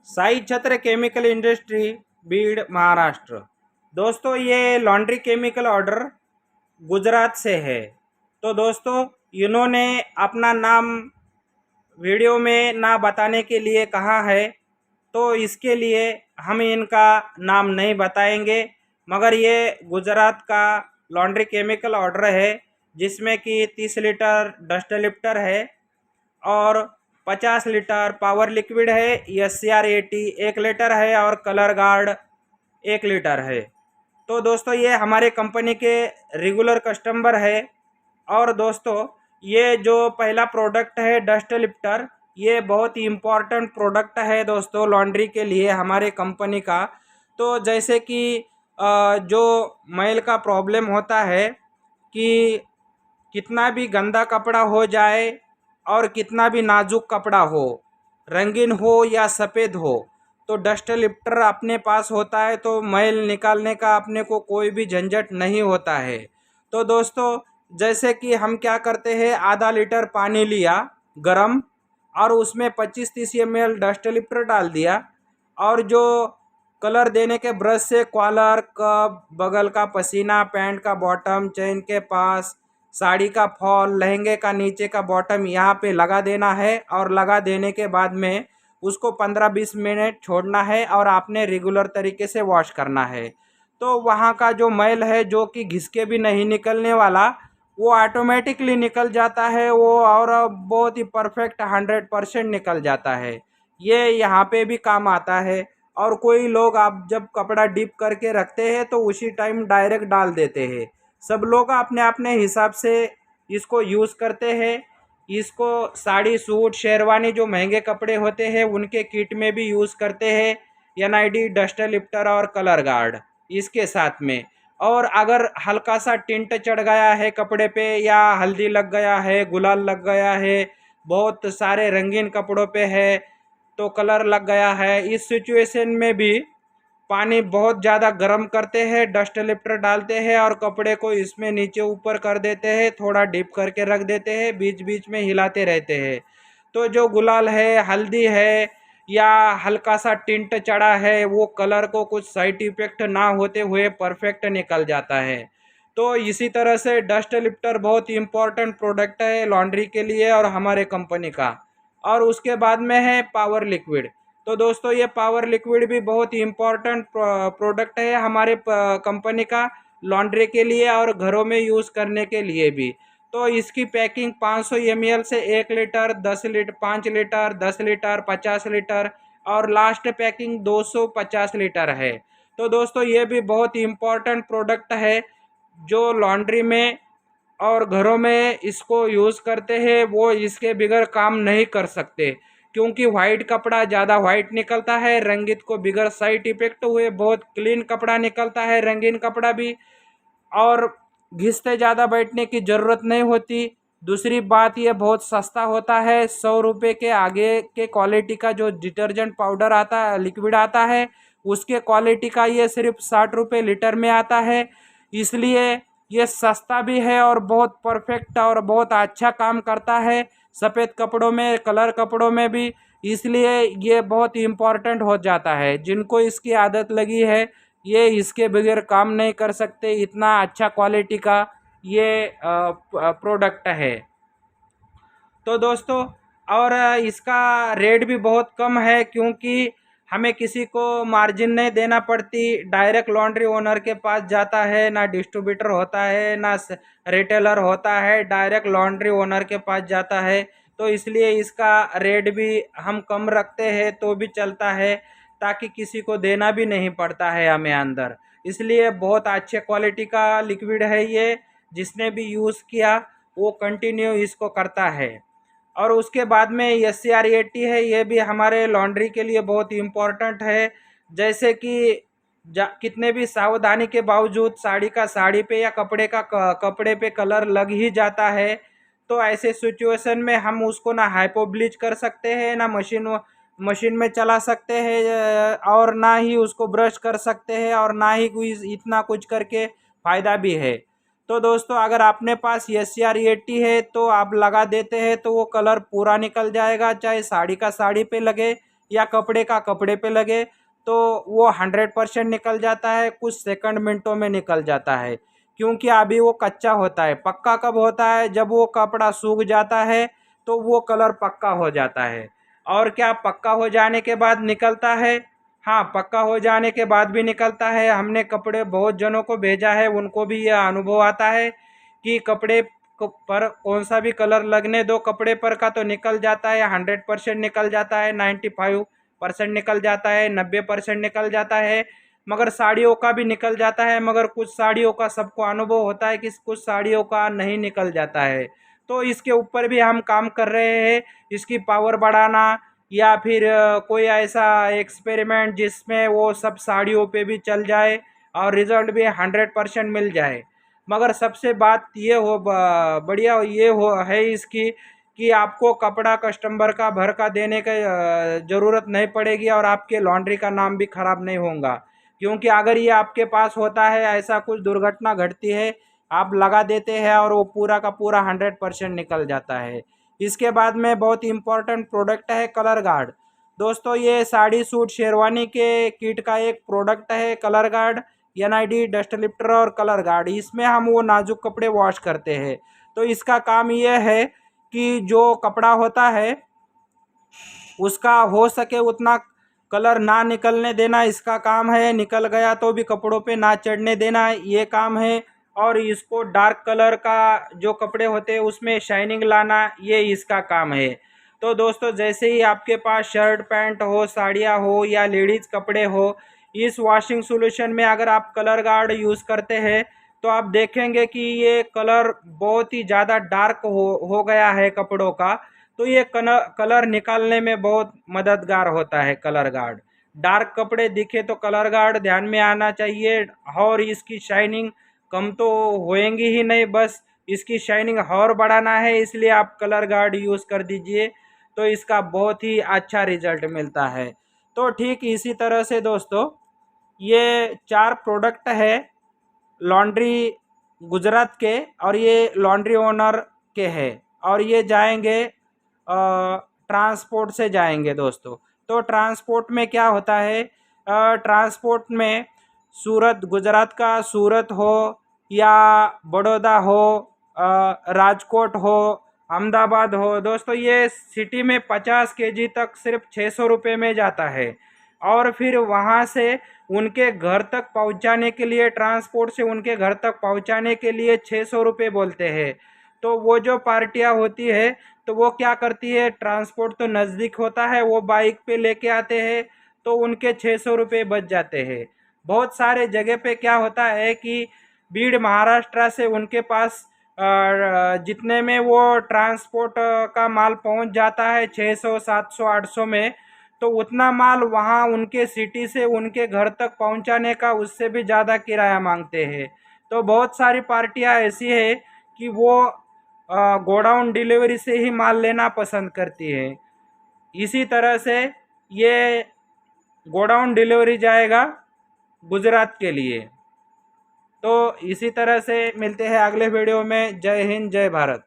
साई छत्र chemical industry, Bir, Maharashtra. दोस्तों, ये लॉन्ड्री केमिकल ऑर्डर गुजरात से है। तो दोस्तों, इन्होंने अपना नाम वीडियो में ना बताने के लिए कहा है, तो इसके लिए हम इनका नाम नहीं बताएंगे। मगर ये गुजरात का लॉन्ड्री केमिकल ऑर्डर है, जिसमें कि 30 लीटर डस्ट लिफ्टर है और 50 लीटर पावर लिक्विड है। SCR-80 1 लीटर है और कलर गार्ड 1 लीटर है। तो दोस्तों, ये हमारे कंपनी के रेगुलर कस्टमर है। और दोस्तों, ये जो पहला प्रोडक्ट है डस्ट लिफ्टर, ये बहुत ही इम्पोर्टेंट प्रोडक्ट है दोस्तों लॉन्ड्री के लिए हमारे कंपनी का। तो जैसे कि जो मैल का प्रॉब्लम होता है कि कितना भी गंदा कपड़ा हो जाए और कितना भी नाजुक कपड़ा हो, रंगीन हो या सफ़ेद हो, तो डस्ट लिफ्टर अपने पास होता है तो मैल निकालने का अपने को कोई भी झंझट नहीं होता है। तो दोस्तों, जैसे कि हम क्या करते हैं, आधा लीटर पानी लिया गरम और उसमें 25-30 ml डस्ट लिफ्टर डाल दिया और जो कलर देने के ब्रश से कॉलर, कप, बगल का पसीना, पैंट का बॉटम, चेन के पास, साड़ी का फॉल, लहंगे का नीचे का बॉटम यहाँ पे लगा देना है। और लगा देने के बाद में उसको 15-20 मिनट छोड़ना है और आपने रेगुलर तरीके से वॉश करना है। तो वहाँ का जो मैल है, जो कि घिसके भी नहीं निकलने वाला, वो ऑटोमेटिकली निकल जाता है वो, और बहुत ही परफेक्ट 100% निकल जाता है। ये यहाँ पे भी काम आता है। और कोई लोग आप जब कपड़ा डिप करके रखते हैं तो उसी टाइम डायरेक्ट डाल देते हैं। सब लोग अपने अपने हिसाब से इसको यूज़ करते हैं। इसको साड़ी, सूट, शेरवानी जो महंगे कपड़े होते हैं उनके किट में भी यूज़ करते हैं। NID, डस्ट लिफ्टर और कलर गार्ड इसके साथ में। और अगर हल्का सा टिंट चढ़ गया है कपड़े पे, या हल्दी लग गया है, गुलाल लग गया है, बहुत सारे रंगीन कपड़ों पे है, तो कलर लग गया है, इस सिचुएशन में भी पानी बहुत ज़्यादा गर्म करते हैं, डस्ट लिफ्टर डालते हैं और कपड़े को इसमें नीचे ऊपर कर देते हैं, थोड़ा डिप करके रख देते हैं, बीच बीच में हिलाते रहते हैं। तो जो गुलाल है, हल्दी है या हल्का सा टिंट चढ़ा है, वो कलर को कुछ साइड इफेक्ट ना होते हुए परफेक्ट निकल जाता है। तो इसी तरह से डस्ट लिफ्टर बहुत इम्पोर्टेंट प्रोडक्ट है लॉन्ड्री के लिए और हमारे कंपनी का। और उसके बाद में है पावर लिक्विड। तो दोस्तों, ये पावर लिक्विड भी बहुत ही इम्पोर्टेंट प्रोडक्ट है हमारे कंपनी का लॉन्ड्री के लिए और घरों में यूज़ करने के लिए भी। तो इसकी पैकिंग 500 ml से 1 litre, 10 litre, 5 litre, 10 litre, 50 litre और लास्ट पैकिंग 250 लीटर है। तो दोस्तों, ये भी बहुत ही इम्पोर्टेंट प्रोडक्ट है जो लॉन्ड्री में और घरों में इसको यूज़ करते हैं, वो इसके बगैर काम नहीं कर सकते। क्योंकि वाइट कपड़ा ज़्यादा वाइट निकलता है, रंगीत को बिगड़ साइड इफेक्ट हुए बहुत क्लीन कपड़ा निकलता है, रंगीन कपड़ा भी। और घिसते ज़्यादा बैठने की ज़रूरत नहीं होती। दूसरी बात, ये बहुत सस्ता होता है। 100 रुपये के आगे के क्वालिटी का जो डिटर्जेंट पाउडर आता है, लिक्विड आता है, उसके क्वालिटी का ये सिर्फ 60 रुपये लीटर में आता है। इसलिए ये सस्ता भी है और बहुत परफेक्ट और बहुत अच्छा काम करता है सफ़ेद कपड़ों में, कलर कपड़ों में भी। इसलिए ये बहुत इम्पोर्टेंट हो जाता है। जिनको इसकी आदत लगी है, ये इसके बगैर काम नहीं कर सकते। इतना अच्छा क्वालिटी का ये प्रोडक्ट है। तो दोस्तों, और इसका रेट भी बहुत कम है, क्योंकि हमें किसी को मार्जिन नहीं देना पड़ती। डायरेक्ट लॉन्ड्री ओनर के पास जाता है, ना डिस्ट्रीब्यूटर होता है ना रिटेलर होता है, डायरेक्ट लॉन्ड्री ओनर के पास जाता है। तो इसलिए इसका रेट भी हम कम रखते हैं तो भी चलता है, ताकि किसी को देना भी नहीं पड़ता है हमें अंदर। इसलिए बहुत अच्छे क्वालिटी का लिक्विड है ये। जिसने भी यूज़ किया वो कंटिन्यू इसको करता है। और उसके बाद में SCR-80 है, ये भी हमारे लॉन्ड्री के लिए बहुत इम्पोर्टेंट है। जैसे कि कितने भी सावधानी के बावजूद साड़ी का साड़ी पे या कपड़े का कपड़े पे कलर लग ही जाता है। तो ऐसे सिचुएशन में हम उसको ना हाइपो ब्लीच कर सकते हैं, ना मशीन में चला सकते हैं, और ना ही उसको ब्रश कर सकते हैं, और ना ही कोई इतना कुछ करके फ़ायदा भी है। तो दोस्तों, अगर अपने पास SCR-80 है तो आप लगा देते हैं तो वो कलर पूरा निकल जाएगा, चाहे साड़ी का साड़ी पे लगे या कपड़े का कपड़े पे लगे तो वो 100% निकल जाता है, कुछ सेकंड मिनटों में निकल जाता है, क्योंकि अभी वो कच्चा होता है। पक्का कब होता है? जब वो कपड़ा सूख जाता है तो वो कलर पक्का हो जाता है। और क्या पक्का हो जाने के बाद निकलता है? हाँ, पक्का हो जाने के बाद भी निकलता है। हमने कपड़े बहुत जनों को भेजा है, उनको भी यह अनुभव आता है कि कपड़े पर कौन सा भी कलर लगने दो, कपड़े पर का तो निकल जाता है, 100% निकल जाता है, 95% निकल जाता है, 90% निकल जाता है। मगर साड़ियों का भी निकल जाता है, मगर कुछ साड़ियों का सबको अनुभव होता है कि कुछ साड़ियों का नहीं निकल जाता है। तो इसके ऊपर भी हम काम कर रहे हैं, इसकी पावर बढ़ाना या फिर कोई ऐसा एक्सपेरिमेंट जिसमें वो सब साड़ियों पे भी चल जाए और रिजल्ट भी 100% मिल जाए। मगर सबसे बात ये हो बढ़िया ये हो है इसकी कि आपको कपड़ा कस्टमर का भर का देने का ज़रूरत नहीं पड़ेगी और आपके लॉन्ड्री का नाम भी खराब नहीं होगा। क्योंकि अगर ये आपके पास होता है, ऐसा कुछ दुर्घटना घटती है, आप लगा देते हैं और वो पूरा का पूरा 100% निकल जाता है। इसके बाद में बहुत इम्पोर्टेंट प्रोडक्ट है कलर गार्ड। दोस्तों, ये साड़ी सूट शेरवानी के किट का एक प्रोडक्ट है colour guard, NID, dust lifter और कलर गार्ड। इसमें हम वो नाजुक कपड़े वॉश करते हैं। तो इसका काम ये है कि जो कपड़ा होता है उसका हो सके उतना कलर ना निकलने देना इसका काम है, निकल गया तो भी कपड़ों पे ना चढ़ने देना ये काम है। और इसको डार्क कलर का जो कपड़े होते हैं उसमें शाइनिंग लाना ये इसका काम है। तो दोस्तों, जैसे ही आपके पास शर्ट पैंट हो, साड़ियाँ हो या लेडीज़ कपड़े हो, इस वॉशिंग सॉल्यूशन में अगर आप कलर गार्ड यूज़ करते हैं तो आप देखेंगे कि ये कलर बहुत ही ज़्यादा डार्क हो गया है कपड़ों का। तो ये कलर निकालने में बहुत मददगार होता है कलर गार्ड। डार्क कपड़े दिखे तो कलर गार्ड ध्यान में आना चाहिए। और इसकी शाइनिंग कम तो होएंगी ही नहीं, बस इसकी शाइनिंग और बढ़ाना है, इसलिए आप कलर गार्ड यूज़ कर दीजिए, तो इसका बहुत ही अच्छा रिजल्ट मिलता है। तो ठीक इसी तरह से दोस्तों, ये 4 प्रोडक्ट है लॉन्ड्री गुजरात के, और ये लॉन्ड्री ओनर के हैं, और ये जाएंगे ट्रांसपोर्ट से जाएंगे दोस्तों। तो ट्रांसपोर्ट में क्या होता है, ट्रांसपोर्ट में सूरत, गुजरात का सूरत हो या बड़ौदा हो, राजकोट हो, अहमदाबाद हो दोस्तों, ये सिटी में 50 kg तक सिर्फ 600 रुपये में जाता है। और फिर वहाँ से उनके घर तक पहुँचाने के लिए, ट्रांसपोर्ट से उनके घर तक पहुँचाने के लिए 600 रुपये बोलते हैं। तो वो जो पार्टियाँ होती है तो वो क्या करती है, ट्रांसपोर्ट तो नज़दीक होता है, वो बाइक पे लेके आते हैं, तो उनके 600 रुपये बच जाते हैं। बहुत सारे जगह पे क्या होता है कि भीड़ महाराष्ट्र से उनके पास जितने में वो ट्रांसपोर्ट का माल पहुंच जाता है 600, 700, 800 में, तो उतना माल वहाँ उनके सिटी से उनके घर तक पहुंचाने का उससे भी ज़्यादा किराया मांगते हैं। तो बहुत सारी पार्टियां ऐसी है कि वो गोडाउन डिलीवरी से ही माल लेना पसंद करती है। इसी तरह से ये गोडाउन डिलीवरी जाएगा गुजरात के लिए। तो इसी तरह से मिलते हैं अगले वीडियो में। जय हिंद, जय भारत।